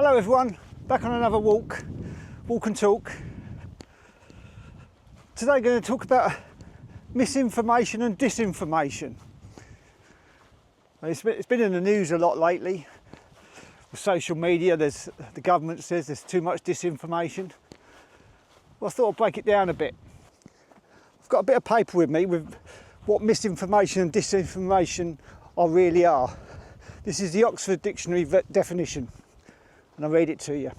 Hello everyone, back on another walk and talk. Today I'm going to talk about misinformation and disinformation. It's been in the news a lot lately. With social media, the government says there's too much disinformation. Well, I thought I'd break it down a bit. I've got a bit of paper with me with what misinformation and disinformation really are. This is the Oxford Dictionary definition, and I'll read it to you.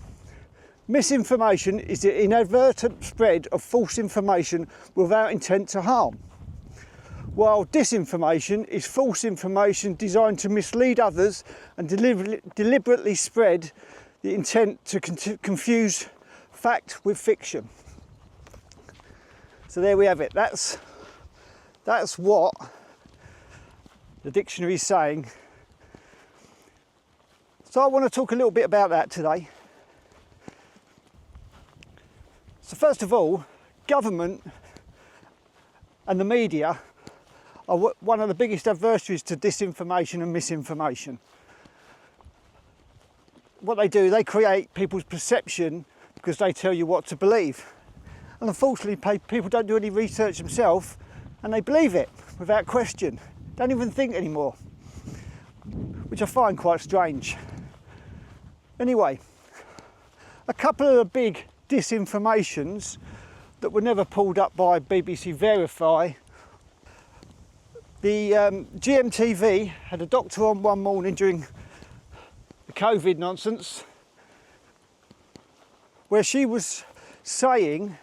Misinformation is the inadvertent spread of false information without intent to harm, while disinformation is false information designed to mislead others and deliberately spread the intent to confuse fact with fiction. So there we have it. That's what the dictionary is saying. So I want to talk a little bit about that today. So first of all, government and the media are one of the biggest adversaries to disinformation and misinformation. What they do, they create people's perception because they tell you what to believe. And unfortunately, people don't do any research themselves and they believe it without question. Don't even think anymore, which I find quite strange. Anyway, a couple of the big disinformations that were never pulled up by BBC Verify. The GMTV had a doctor on one morning during the COVID nonsense where she was saying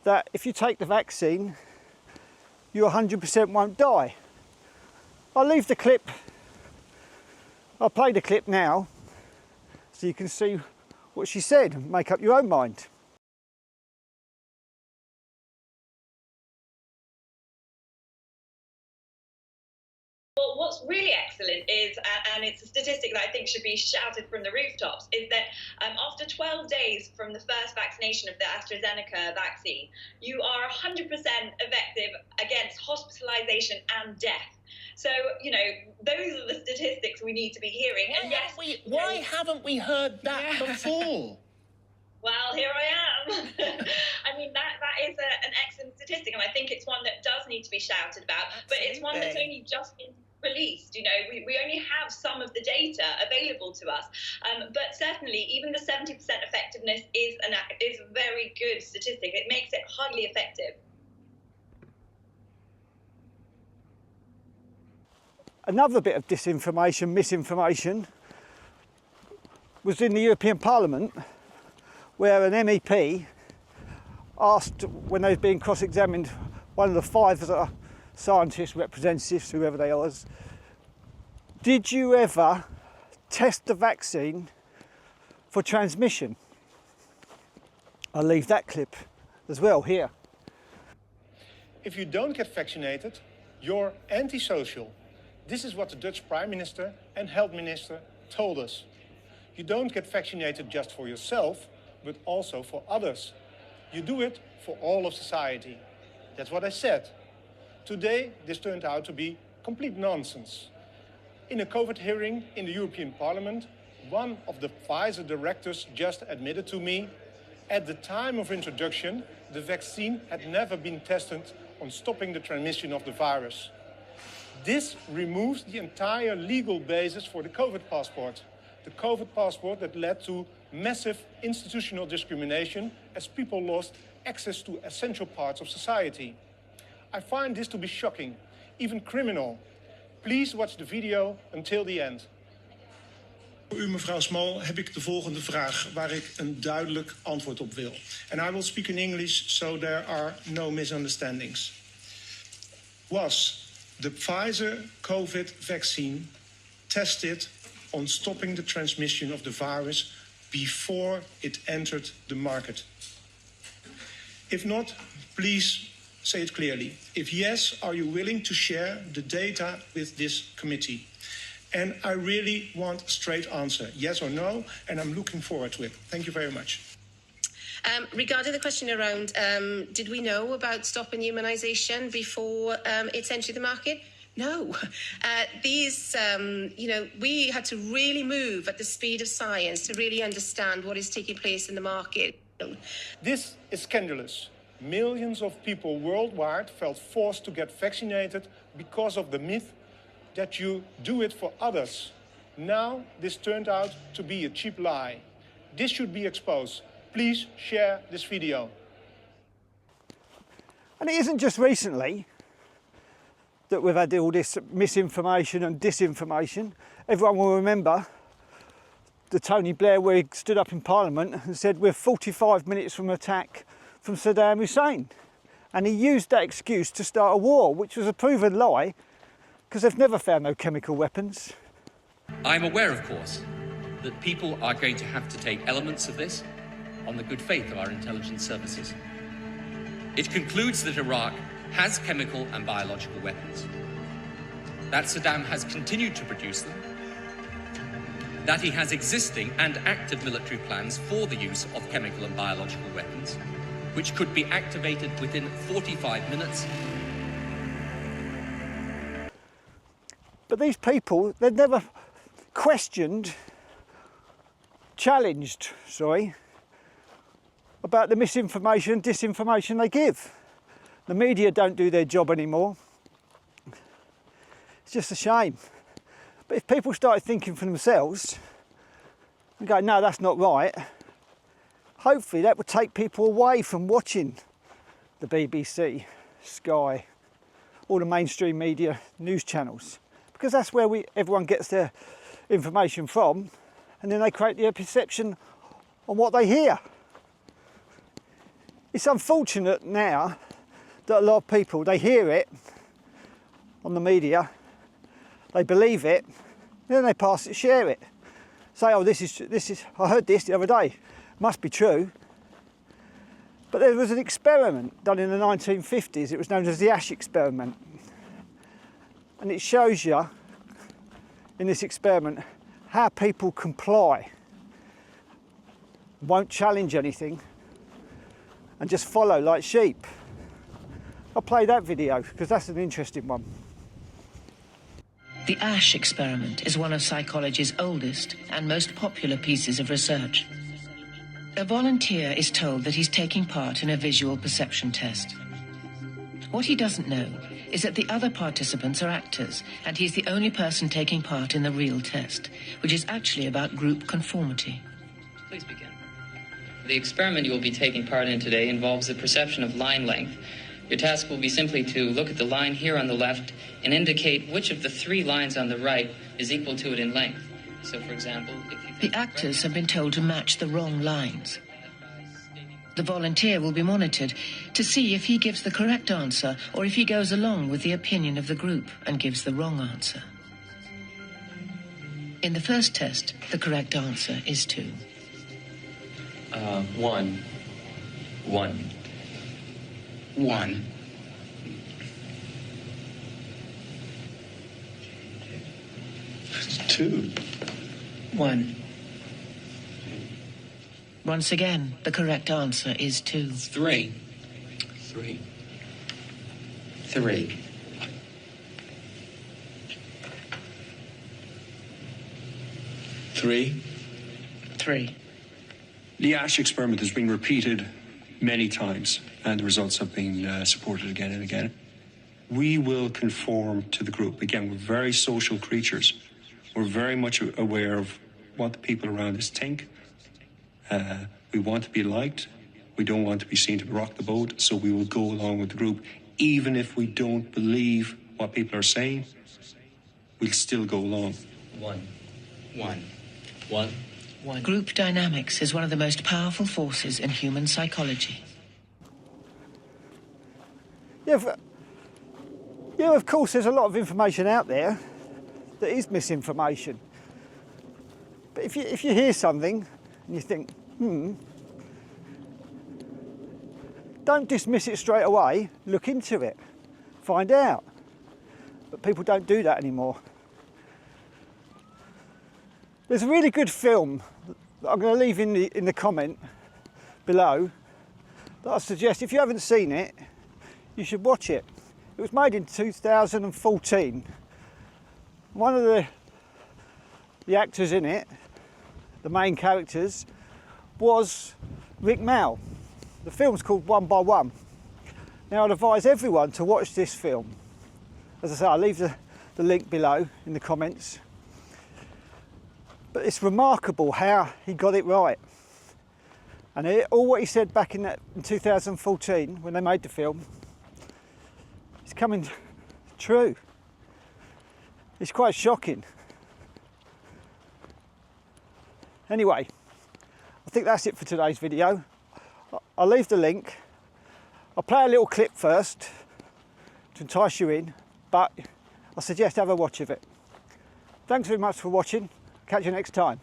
that if you take the vaccine, you 100% won't die. I'll leave the clip, I'll play the clip now so you can see what she said and make up your own mind. Well, what's really excellent is, and it's a statistic that I think should be shouted from the rooftops, is that after 12 days from the first vaccination of the AstraZeneca vaccine, you are 100% effective against hospitalisation and death. So, you know, those are the statistics we need to be hearing. Why, and yes, why haven't we heard that before? Well, here I am. I mean, that is an excellent statistic, and I think it's one that does need to be shouted about. Absolutely. But it's one that's only just been released. You know, we only have some of the data available to us. But certainly, even the 70% effectiveness is a very good statistic. It makes it highly effective. Another bit of disinformation, misinformation, was in the European Parliament, where an MEP asked, when they were being cross-examined, one of the five scientists, representatives, whoever they are, did you ever test the vaccine for transmission? I'll leave that clip as well here. If you don't get vaccinated, you're antisocial. This is what the Dutch Prime Minister and Health Minister told us. You don't get vaccinated just for yourself, but also for others. You do it for all of society. That's what I said. Today, this turned out to be complete nonsense. In a COVID hearing in the European Parliament, one of the Pfizer directors just admitted to me, at the time of introduction, the vaccine had never been tested on stopping the transmission of the virus. This removes the entire legal basis for the COVID passport. The COVID passport that led to massive institutional discrimination as people lost access to essential parts of society. I find this to be shocking, even criminal. Please watch the video until the end. Voor u, mevrouw Small, heb ik de volgende vraag waar ik een duidelijk antwoord op wil. And I will speak in English so there are no misunderstandings. Was the Pfizer COVID vaccine tested on stopping the transmission of the virus before it entered the market? If not, please say it clearly. If yes, are you willing to share the data with this committee? And I really want a straight answer, yes or no, and I'm looking forward to it. Thank you very much. Regarding the question around, did we know about stopping immunisation before it's entered the market? No, we had to really move at the speed of science to really understand what is taking place in the market. This is scandalous. Millions of people worldwide felt forced to get vaccinated because of the myth that you do it for others. Now, this turned out to be a cheap lie. This should be exposed. Please share this video. And it isn't just recently that we've had all this misinformation and disinformation. Everyone will remember the Tony Blair where he stood up in Parliament and said we're 45 minutes from attack from Saddam Hussein. And he used that excuse to start a war, which was a proven lie, because they've never found no chemical weapons. I'm aware, of course, that people are going to have to take elements of this on the good faith of our intelligence services. It concludes that Iraq has chemical and biological weapons, that Saddam has continued to produce them, that he has existing and active military plans for the use of chemical and biological weapons, which could be activated within 45 minutes. But these people, they've never challenged, about the misinformation and disinformation they give. The media don't do their job anymore. It's just a shame. But if people started thinking for themselves and go, no, that's not right, hopefully that would take people away from watching the BBC, Sky, all the mainstream media news channels, because that's where everyone gets their information from, and then they create their perception on what they hear. It's unfortunate now that a lot of people, they hear it on the media, they believe it, then they pass it, share it. Say, oh, this is, I heard this the other day, must be true. But there was an experiment done in the 1950s, it was known as the Ash experiment. And it shows you, in this experiment, how people comply, won't challenge anything, and just follow like sheep. I'll play that video because that's an interesting one. The Ash experiment is one of psychology's oldest and most popular pieces of research. A volunteer is told that he's taking part in a visual perception test. What he doesn't know is that the other participants are actors, and he's the only person taking part in the real test, which is actually about group conformity. Please begin. The experiment you will be taking part in today involves the perception of line length. Your task will be simply to look at the line here on the left and indicate which of the three lines on the right is equal to it in length. So, for example, if you The actors have been told to match the wrong lines. The volunteer will be monitored to see if he gives the correct answer or if he goes along with the opinion of the group and gives the wrong answer. In the first test, the correct answer is 2. 1. 1. 1. 2. 1. Once again, the correct answer is 2. 3. 3. 3. 3. 3. The Ash experiment has been repeated many times, and the results have been supported again and again. We will conform to the group. Again, we're very social creatures. We're very much aware of what the people around us think. We want to be liked. We don't want to be seen to rock the boat, so we will go along with the group. Even if we don't believe what people are saying, we'll still go along. 1. 1. 1. 1. Group dynamics is one of the most powerful forces in human psychology. Yeah, of course, there's a lot of information out there that is misinformation. But if you hear something and you think, don't dismiss it straight away, look into it, find out. But people don't do that anymore. There's a really good film that I'm going to leave in the comment below that I suggest, if you haven't seen it, you should watch it. It It was made in 2014. One of the actors in it, the main characters, was Rick Mao. The film's called One by One. Now I'd advise everyone to watch this film. As I say, I'll leave the link below in the comments. But it's remarkable how he got it right. And all what he said back in 2014 when they made the film is coming true. It's quite shocking. Anyway, I think that's it for today's video. I'll leave the link. I'll play a little clip first to entice you in, but I suggest have a watch of it. Thanks very much for watching. Catch you next time.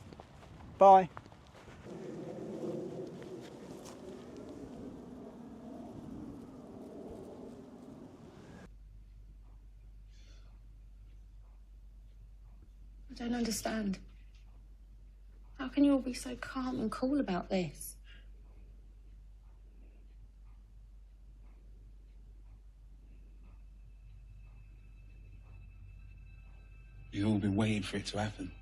Bye. I don't understand. How can you all be so calm and cool about this? We've all been waiting for it to happen.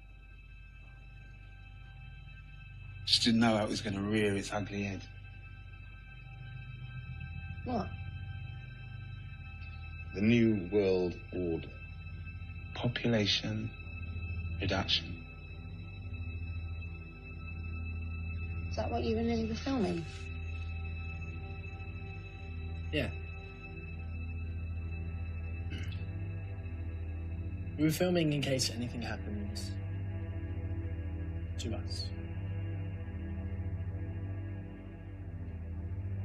Just didn't know how it was going to rear its ugly head. What? The New World Order. Population reduction. Is that what you and Lily were filming? Yeah. We were filming in case anything happens to us.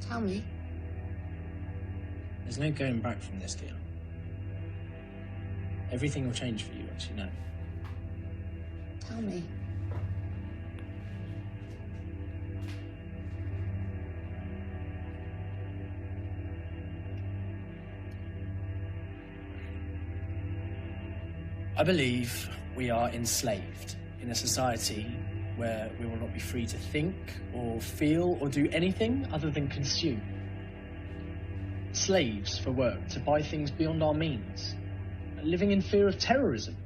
Tell me. There's no going back from this deal. Everything will change for you once you know. Tell me. I believe we are enslaved in a society where we will not be free to think or feel or do anything other than consume. Slaves for work, to buy things beyond our means, living in fear of terrorism.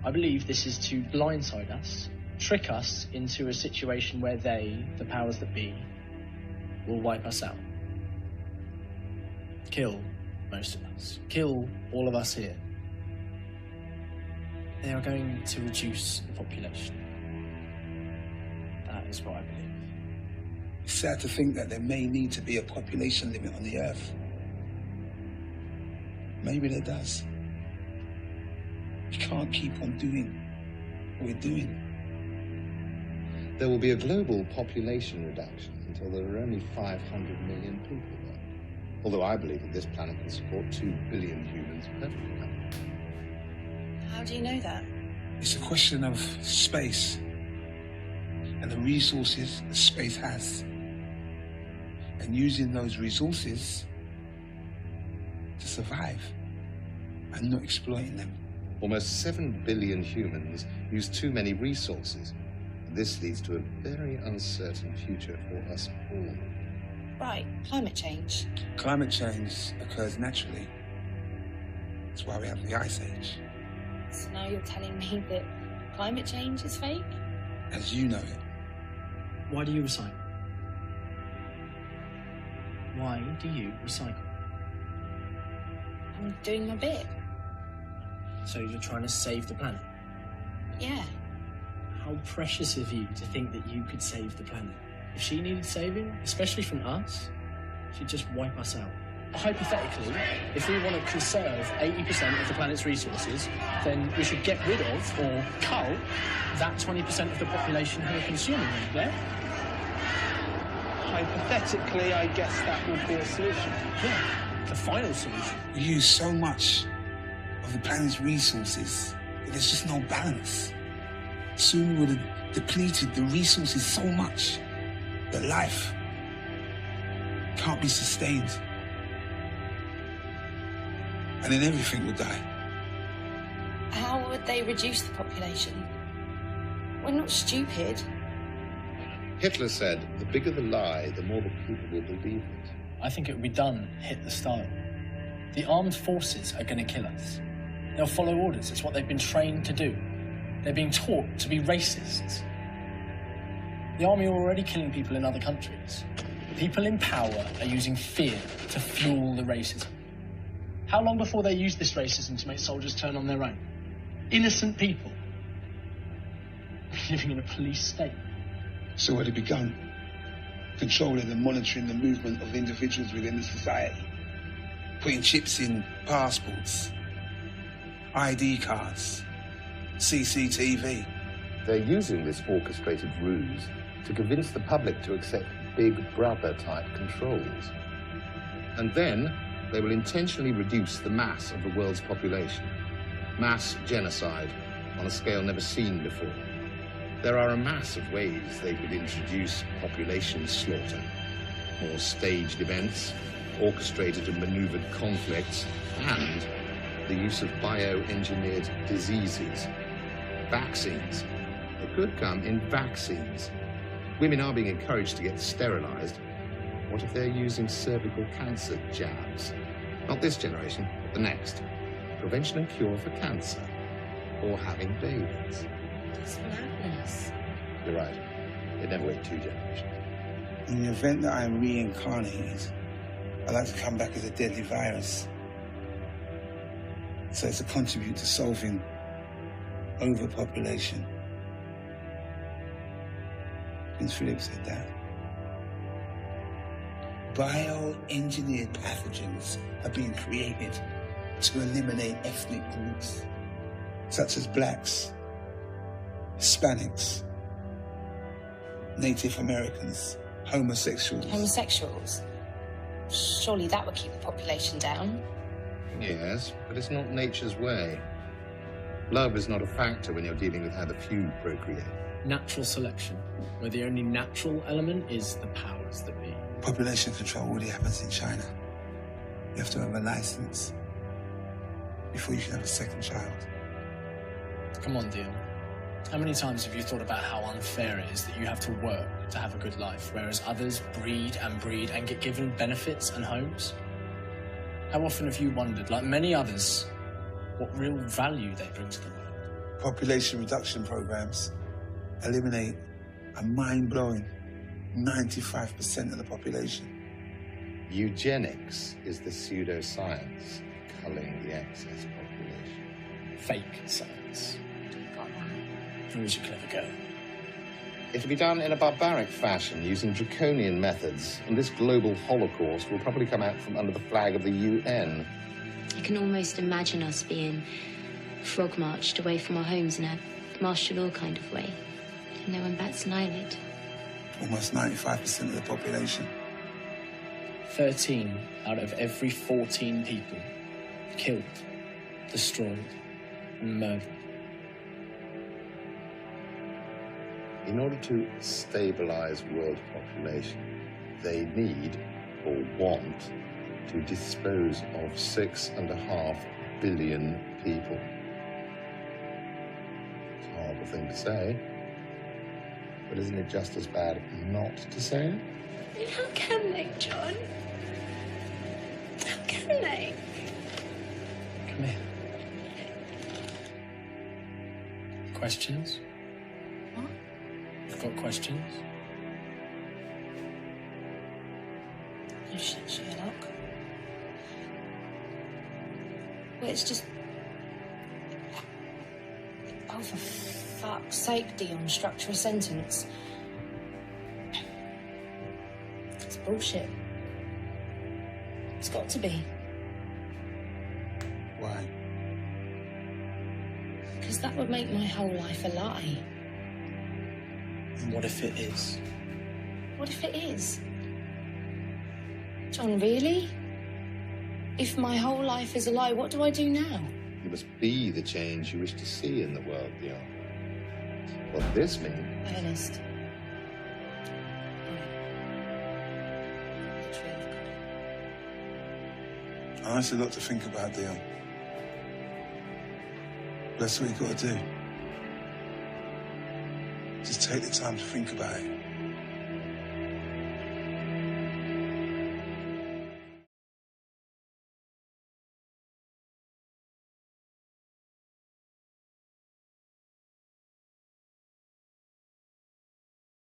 I believe this is to blindside us, trick us into a situation where they, the powers that be, will wipe us out. Kill most of us. Kill all of us here. They are going to reduce the population. That is what I believe. It's sad to think that there may need to be a population limit on the Earth. Maybe there does. We can't keep on doing what we're doing. There will be a global population reduction until there are only 500 million people there. Although I believe that this planet can support 2 billion humans perfectly. How do you know that? It's a question of space and the resources that space has. And using those resources to survive and not exploiting them. Almost 7 billion humans use too many resources. This leads to a very uncertain future for us all. Right, climate change. Climate change occurs naturally. That's why we have the Ice Age. So now you're telling me that climate change is fake? As you know it. Why do you recycle? Why do you recycle? I'm doing my bit. So you're trying to save the planet? Yeah. How precious of you to think that you could save the planet. If she needed saving, especially from us, she'd just wipe us out. Hypothetically, if we want to conserve 80% of the planet's resources, then we should get rid of, or cull, that 20% of the population who are consuming them, yeah? Hypothetically, I guess that would be a solution. Yeah, the final solution. We use so much of the planet's resources that there's just no balance. Soon we would have depleted the resources so much that life can't be sustained. And then everything will die. How would they reduce the population? We're not stupid. Hitler said, the bigger the lie, the more the people will believe it. I think it would be done, hit the style. The armed forces are going to kill us. They'll follow orders. It's what they've been trained to do. They're being taught to be racists. The army are already killing people in other countries. People in power are using fear to fuel the racism. How long before they use this racism to make soldiers turn on their own? Innocent people living in a police state. It's already begun. Controlling and monitoring the movement of individuals within the society. Putting chips in passports, ID cards, CCTV. They're using this orchestrated ruse to convince the public to accept Big Brother-type controls. And then they will intentionally reduce the mass of the world's population. Mass genocide on a scale never seen before. There are a mass of ways they could introduce population slaughter. More staged events, orchestrated and maneuvered conflicts, and the use of bioengineered diseases. Vaccines. They could come in vaccines. Women are being encouraged to get sterilized. What if they're using cervical cancer jabs? Not this generation, but the next. Prevention and cure for cancer. Or having babies. That's madness. You're right. They'd never wait 2 generations. In the event that I'm reincarnated, I'd like to come back as a deadly virus. So as to contribute to solving overpopulation. Prince Philip said that. Bioengineered pathogens are being created to eliminate ethnic groups, such as blacks, Hispanics, Native Americans, homosexuals. Homosexuals? Surely that would keep the population down. Yes, but it's not nature's way. Love is not a factor when you're dealing with how the few procreate. Natural selection, where the only natural element is the powers that be. Population control already happens in China. You have to have a license before you can have a second child. Come on, Dion. How many times have you thought about how unfair it is that you have to work to have a good life, whereas others breed and get given benefits and homes? How often have you wondered, like many others, what real value they bring to the world? Population reduction programs eliminate a mind-blowing 95% of the population. Eugenics is the pseudoscience culling the excess population. Fake science. Got that. Where's your clever go? It'll be done in a barbaric fashion, using draconian methods, and this global holocaust will probably come out from under the flag of the UN. I can almost imagine us being frog-marched away from our homes in a martial law kind of way. And no one bats an eyelid. Almost 95% of the population. 13 out of every 14 people killed, destroyed, and murdered. In order to stabilize world population, they need, or want, to dispose of 6.5 billion people. It's a horrible thing to say, but isn't it just as bad not to say it? How can they, John? How can they? Come here. Questions? What? You've got questions? Oh, shit, Sherlock. Well, it's just... Oh, for fuck's sake, Dion, structure a sentence. It's bullshit. It's got to be. Why? Because that would make my whole life a lie. And what if it is? What if it is? John, really? If my whole life is a lie, what do I do now? You must be the change you wish to see in the world, Dion. What this means... Ernest. Honestly, a lot to think about, Dion. That's what you got to do. Just take the time to think about it.